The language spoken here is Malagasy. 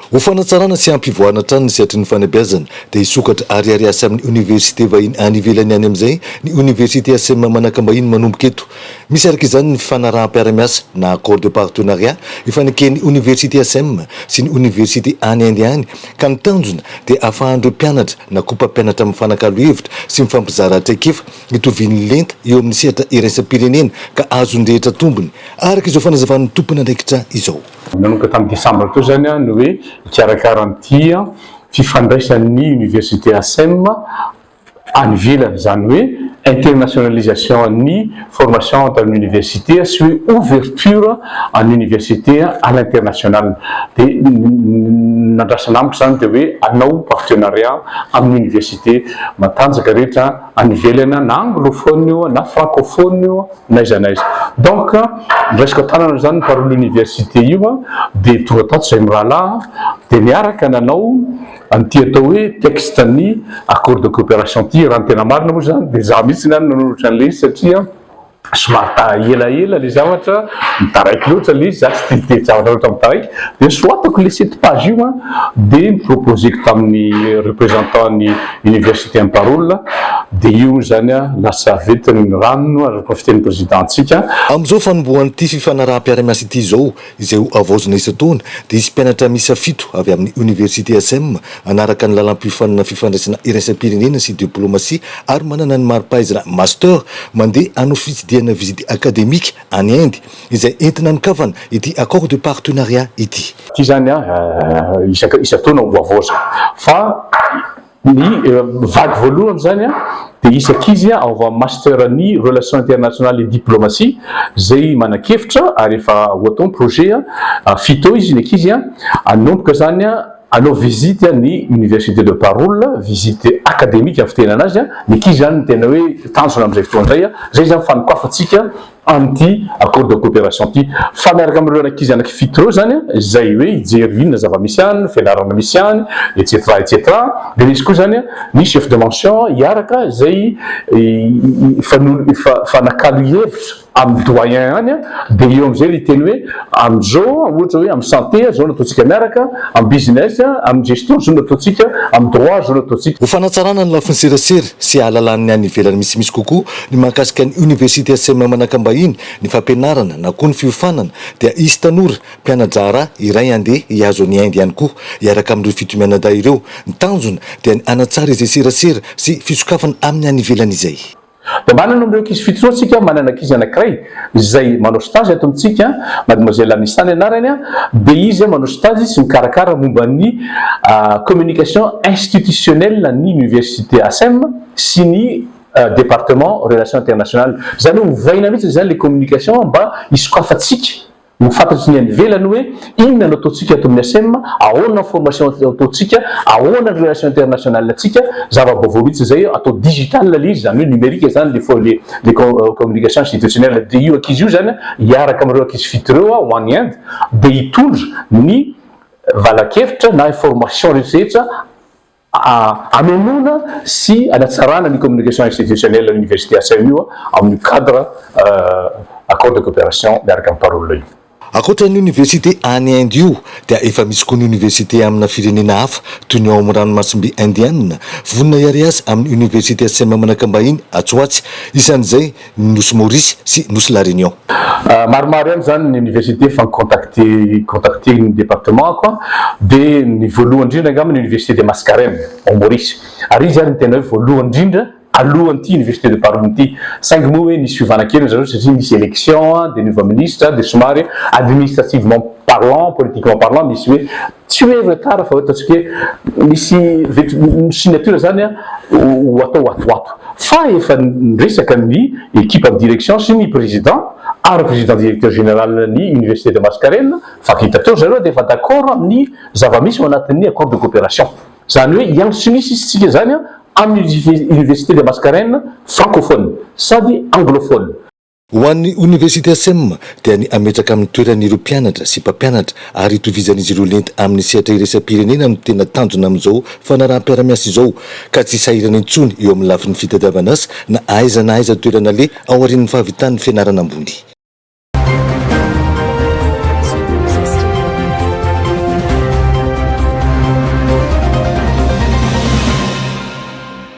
Ho fanatsarana sy ampivoarana trano ny sehatry ny fanabeazana dia hisokatra ariariasa amin'ny université vahiny any ivelany any amin'izay ny université ASM manakambahiny manomboka eto. Misy araka izany ny fanaraha-piaramiasa na accord de partenariat ifanekeny université ASM sy ny université any Inde any ka ny tanjona dia ahafahan'ireo mpianatra na koa mpampianatra amin'ny fanakalo hevitra sy mifampizara atraikefa hitoviany lenta eo amin'ny sehatra iraisam-pirenena ka azony rehetra tombony araka izao fanazavan'ny tompony andraikitra izao. Nanomboka tamin'ny décembre teo zany no hoe ikarakaranty fifandraisan'ny université ASM any ivelany, zany hoe internationalisation ny formation entre l'université sy hoe ouverture en université à l'international. Dia nandrasana amiko zany dia hoe anao partenariat amin'ny université matanjaka rehetra any ivelana na anglophone io na francophone io na aiza na aiza. Donc resaka tanana zany par l'université io dia tonga tato zay mirahalahy dia niaraka nanao an'ity atao hoe texte ny accord de coopération ty raha ny tena marina moa zany dia za mihitsy nany nanolotra an'le izy satria somary elaela le zavatra mitaraiky loatra le izy za tsy titety zavatra loatra mitaraiky dia soatako le 7 page io dia miproposeko tamin'ny représentant ny université amparolona dia io zany lasa vetiny rano azo profiten'ny présidentsika. Amin'izao fanombohan'ity fifanaraha-piaramiasa ity izao izay ho avaozana isa-taona dia isy mpianatra misa 7 avy amin'ny université ASM anaraka ny lalam-pifanana fifandraisana iraisam-pirenena sy diplomatie ary manana ny mari-pahaizana master mandeha hanao fitsidiana visite académique any Inde izay entina mikavana ity accord de partenariat ity. Ity zany isa-taona ho avaozana fa ny vague voalohany zany dia isak'izy aova master ny relation internationale et diplomatie zay manakefitra ary efa ho atao projet fito izy ny akizy anomboka zany anao visite ny université de parole visite académique amin'ny fitena anazy ny akizy zany tena hoe tanjona amin'izay fotoana zay zany fanokafatsika an'ity accord de coopération ty fa miaraka amin'ireo ankizy anaky-fito reo zany zay hoe hijery inona zava-misy any fianarana misy any etc etc. dia misy koa zany ny chef de mention hiaraka zay fanakalo hevitra amin'ny doyen any dia eo amin'izay le teny hoe amin'izao ohatra hoe amin'ny santé zao nataontsika miaraka amin'ny business amin'ny gestion zao nataontsika amin'ny droit zao nataontsika. Ho fanatsarana ny lafiny serasera sy ahalalan'ny any ivelany misimisy kokoa ny mahakasika ny université ASM manakambahiny ny fampianarana na koa ny fiofanana dia isy tanora mpianajara iray andeha hiazo any Inde ihany koa hiaraka amin'ireo fitomianada ireo. Ny tanjona dia ny anatsara izay serasera sy fisokafana amin'ny any ivelany izay. Dia manana amin'ireo ankizy fito tsika manana ankizy anankiray izay manao stage ato amintsika mademoiselle Anissa ny anarany dia izy manao stage sy mikarakara momba ny communication institutionnelle ny université ASM sy ny département relation internationale. Zany hoe hovaina mihitsy zany le communication mba hisokafatsika ho fantatry ny any ivelany hoe inona no ataontsika ato amin'ny ASM, ahoana formation ataontsika, ahoana ny relation internationale atsika, zava-baovao mihitsy zay atao digital le izy zany hoe numérique zany le communication institutionnelle. Dia io ankizy io zany hiaraka amin'ireo ankizy fito ireo ho any Inde dia hitondra ny valakevitra na information rehetrarehetra amemoana sy anatsarana ny communication institutionnelle l'université ASM io amin'ny cadre accord de coopération miaraka amin'ny parole io. Akoatra ny université any Inde io dia efa misy koa ny université amina firenena hafa toy ny ao amin'ny ranomasimbe indiana vonona iariasa amin'ny université ASM manakambahiny Atsoatsy isan'izay Nosy Maurice sy Nosy La Réunion. Maromaro ihany zany ny université fa contacté ny département quoi dia ny voalohany indrindra angamba ny université de Mascarene au Maurice ary izy ary tena hoe voalohany indrindra alohan'ity université de parole ity saingy moa hoe nisy fiovanan-kely zareo satria misy élection des nouveaux ministres dia somary administrativement parlant politiquement parlant misy hoe tsy hoe retard fa ataontsika hoe misy signature zany ho atao atoato fa efa niresaka ny équipe de direction sy ny président ary président directeur général ny université de Mascarene fa hita teo zareo dia efa d'accord amin'ny zava-misy ao anatin'ny accord de coopération zany hoe ihany sy misy isitsika zany amin'ny université de Mascarene francophone sady anglophone. Ho an'ny université ASM dia ny ametraka amin'ny toeran'ireo mpianatra sy mpampianatra ary itovizan'izy ireo lenta amin'ny sehatra iraisam-pirenena no tena tanjona amin'izao fanaraha-piaramiasa izao ka tsy sahirana intsony eo amin'ny lafin'ny fitadiavana asa na aiza toerana le ao aorian'ny fahavitan'ny fianarana ambony.